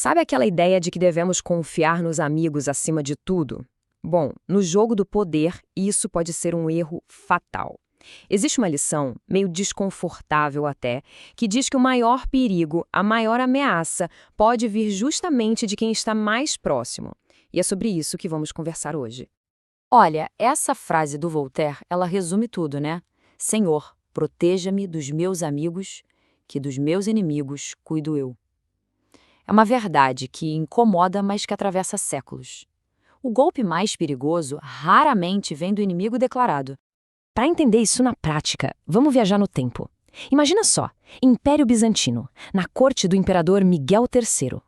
Sabe aquela ideia de que devemos confiar nos amigos acima de tudo? Bom, no jogo do poder, isso pode ser um erro fatal. Existe uma lição, meio desconfortável até, que diz que o maior perigo, a maior ameaça, pode vir justamente de quem está mais próximo. E é sobre isso que vamos conversar hoje. Olha, essa frase do Voltaire, ela resume tudo, né? Senhor, proteja-me dos meus amigos, que dos meus inimigos cuido eu. É uma verdade que incomoda, mas que atravessa séculos. O golpe mais perigoso raramente vem do inimigo declarado. Para entender isso na prática, vamos viajar no tempo. Imagina só, Império Bizantino, na corte do imperador Miguel III.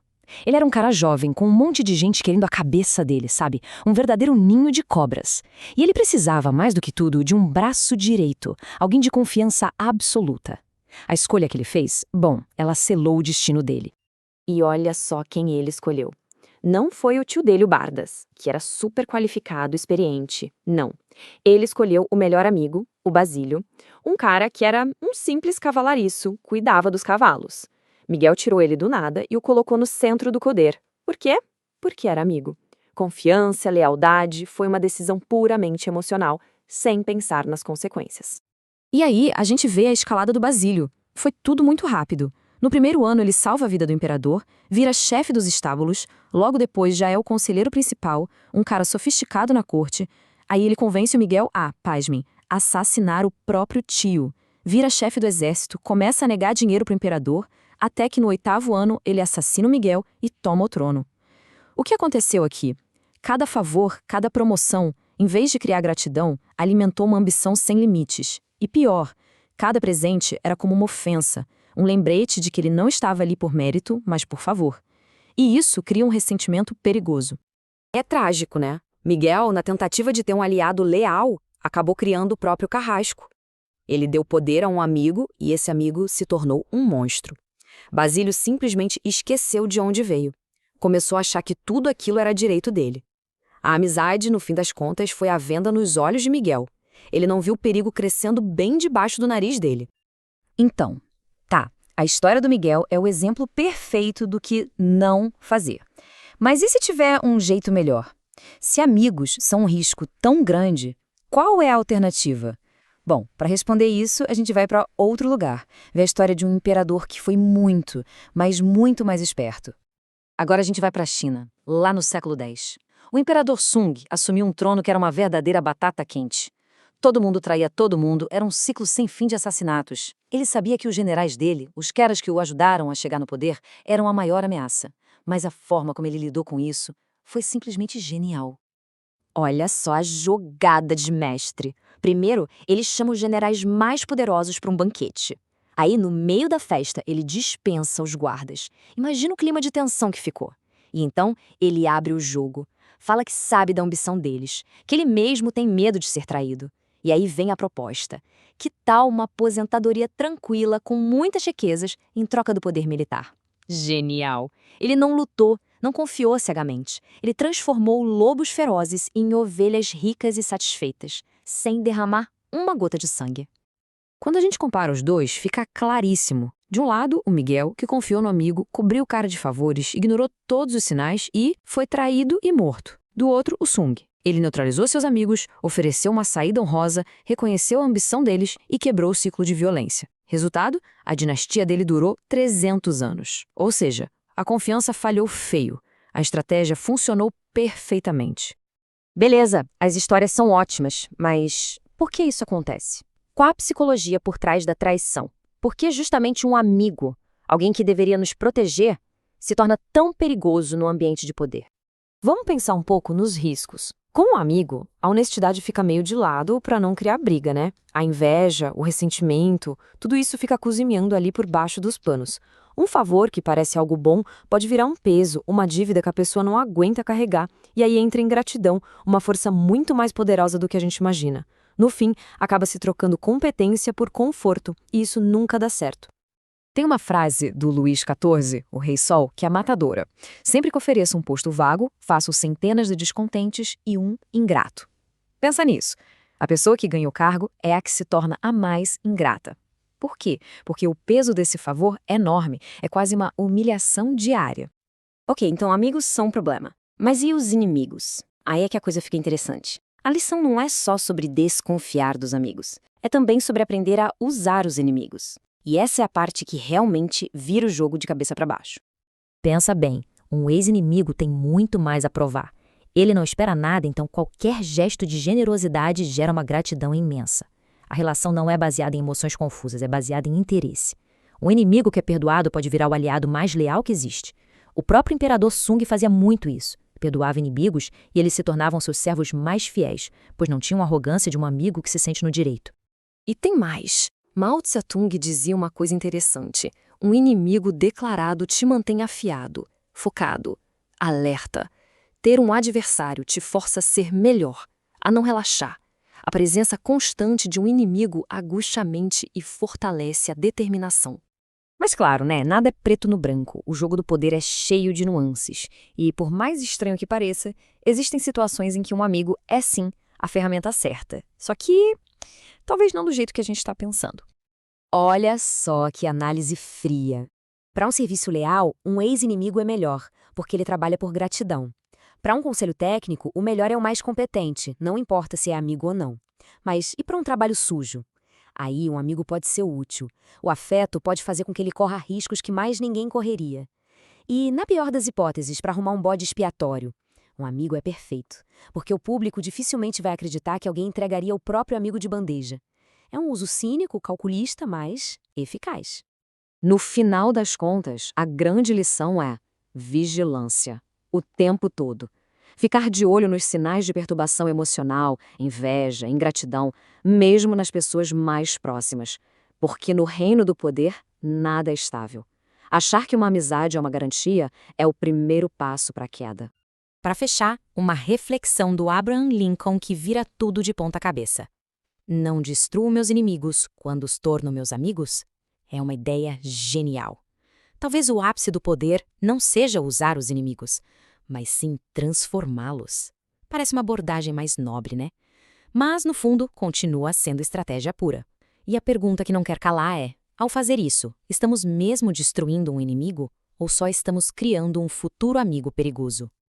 Ele era um cara jovem, com um monte de gente querendo a cabeça dele, sabe? Um verdadeiro ninho de cobras. E ele precisava, mais do que tudo, de um braço direito, alguém de confiança absoluta. A escolha que ele fez, bom, ela selou o destino dele. E olha só quem ele escolheu. Não foi o tio dele, o Bardas, que era super qualificado, experiente. Não. Ele escolheu o melhor amigo, o Basílio, um cara que era um simples cavalariço, cuidava dos cavalos. Miguel tirou ele do nada e o colocou no centro do poder. Por quê? Porque era amigo. Confiança, lealdade, foi uma decisão puramente emocional, sem pensar nas consequências. E aí, a gente vê a escalada do Basílio. Foi tudo muito rápido. No primeiro ano, ele salva a vida do imperador, vira chefe dos estábulos, logo depois já é o conselheiro principal, um cara sofisticado na corte. Aí ele convence o Miguel a, pasmem, assassinar o próprio tio. Vira chefe do exército, começa a negar dinheiro para o imperador, até que no 8º ano ele assassina o Miguel e toma o trono. O que aconteceu aqui? Cada favor, cada promoção, em vez de criar gratidão, alimentou uma ambição sem limites. E pior, cada presente era como uma ofensa, um lembrete de que ele não estava ali por mérito, mas por favor. E isso cria um ressentimento perigoso. É trágico, né? Miguel, na tentativa de ter um aliado leal, acabou criando o próprio carrasco. Ele deu poder a um amigo e esse amigo se tornou um monstro. Basílio simplesmente esqueceu de onde veio. Começou a achar que tudo aquilo era direito dele. A amizade, no fim das contas, foi à venda nos olhos de Miguel. Ele não viu o perigo crescendo bem debaixo do nariz dele. Então, tá, a história do Miguel é o exemplo perfeito do que não fazer. Mas e se tiver um jeito melhor? Se amigos são um risco tão grande, qual é a alternativa? Bom, para responder isso, a gente vai para outro lugar, ver a história de um imperador que foi muito, mas muito mais esperto. Agora a gente vai para a China, lá no século X. O imperador Sung assumiu um trono que era uma verdadeira batata quente. Todo mundo traía todo mundo, era um ciclo sem fim de assassinatos. Ele sabia que os generais dele, os caras que o ajudaram a chegar no poder, eram a maior ameaça. Mas a forma como ele lidou com isso foi simplesmente genial. Olha só a jogada de mestre. Primeiro, ele chama os generais mais poderosos para um banquete. Aí, no meio da festa, ele dispensa os guardas. Imagina o clima de tensão que ficou. E então, ele abre o jogo. Fala que sabe da ambição deles, que ele mesmo tem medo de ser traído. E aí vem a proposta. Que tal uma aposentadoria tranquila, com muitas riquezas, em troca do poder militar? Genial! Ele não lutou, não confiou cegamente. Ele transformou lobos ferozes em ovelhas ricas e satisfeitas, sem derramar uma gota de sangue. Quando a gente compara os dois, fica claríssimo. De um lado, o Miguel, que confiou no amigo, cobriu o cara de favores, ignorou todos os sinais e foi traído e morto. Do outro, o Sung. Ele neutralizou seus amigos, ofereceu uma saída honrosa, reconheceu a ambição deles e quebrou o ciclo de violência. Resultado? A dinastia dele durou 300 anos. Ou seja, a confiança falhou feio. A estratégia funcionou perfeitamente. Beleza, as histórias são ótimas, mas por que isso acontece? Qual a psicologia por trás da traição? Por que justamente um amigo, alguém que deveria nos proteger, se torna tão perigoso no ambiente de poder? Vamos pensar um pouco nos riscos. Com um amigo, a honestidade fica meio de lado para não criar briga, né? A inveja, o ressentimento, tudo isso fica cozinhando ali por baixo dos panos. Um favor que parece algo bom pode virar um peso, uma dívida que a pessoa não aguenta carregar, e aí entra ingratidão, uma força muito mais poderosa do que a gente imagina. No fim, acaba se trocando competência por conforto, e isso nunca dá certo. Tem uma frase do Luís XIV, o Rei Sol, que é matadora. Sempre que ofereço um posto vago, faço centenas de descontentes e um ingrato. Pensa nisso. A pessoa que ganha o cargo é a que se torna a mais ingrata. Por quê? Porque o peso desse favor é enorme, é quase uma humilhação diária. Ok, então amigos são um problema. Mas e os inimigos? Aí é que a coisa fica interessante. A lição não é só sobre desconfiar dos amigos. É também sobre aprender a usar os inimigos. E essa é a parte que realmente vira o jogo de cabeça para baixo. Pensa bem, um ex-inimigo tem muito mais a provar. Ele não espera nada, então qualquer gesto de generosidade gera uma gratidão imensa. A relação não é baseada em emoções confusas, é baseada em interesse. Um inimigo que é perdoado pode virar o aliado mais leal que existe. O próprio imperador Sung fazia muito isso. Perdoava inimigos e eles se tornavam seus servos mais fiéis, pois não tinham a arrogância de um amigo que se sente no direito. E tem mais. Mao Tse-tung dizia uma coisa interessante. Um inimigo declarado te mantém afiado, focado, alerta. Ter um adversário te força a ser melhor, a não relaxar. A presença constante de um inimigo aguça a mente e fortalece a determinação. Mas claro, né? Nada é preto no branco. O jogo do poder é cheio de nuances. E, por mais estranho que pareça, existem situações em que um amigo é sim a ferramenta certa. Só que talvez não do jeito que a gente está pensando. Olha só que análise fria. Para um serviço leal, um ex-inimigo é melhor, porque ele trabalha por gratidão. Para um conselho técnico, o melhor é o mais competente, não importa se é amigo ou não. Mas e para um trabalho sujo? Aí um amigo pode ser útil. O afeto pode fazer com que ele corra riscos que mais ninguém correria. E, na pior das hipóteses, para arrumar um bode expiatório, um amigo é perfeito, porque o público dificilmente vai acreditar que alguém entregaria o próprio amigo de bandeja. É um uso cínico, calculista, mas eficaz. No final das contas, a grande lição é vigilância, o tempo todo. Ficar de olho nos sinais de perturbação emocional, inveja, ingratidão, mesmo nas pessoas mais próximas. Porque no reino do poder, nada é estável. Achar que uma amizade é uma garantia é o primeiro passo para a queda. Para fechar, uma reflexão do Abraham Lincoln que vira tudo de ponta cabeça. Não destruo meus inimigos quando os torno meus amigos? É uma ideia genial. Talvez o ápice do poder não seja usar os inimigos, mas sim transformá-los. Parece uma abordagem mais nobre, né? Mas, no fundo, continua sendo estratégia pura. E a pergunta que não quer calar é: ao fazer isso, estamos mesmo destruindo um inimigo ou só estamos criando um futuro amigo perigoso?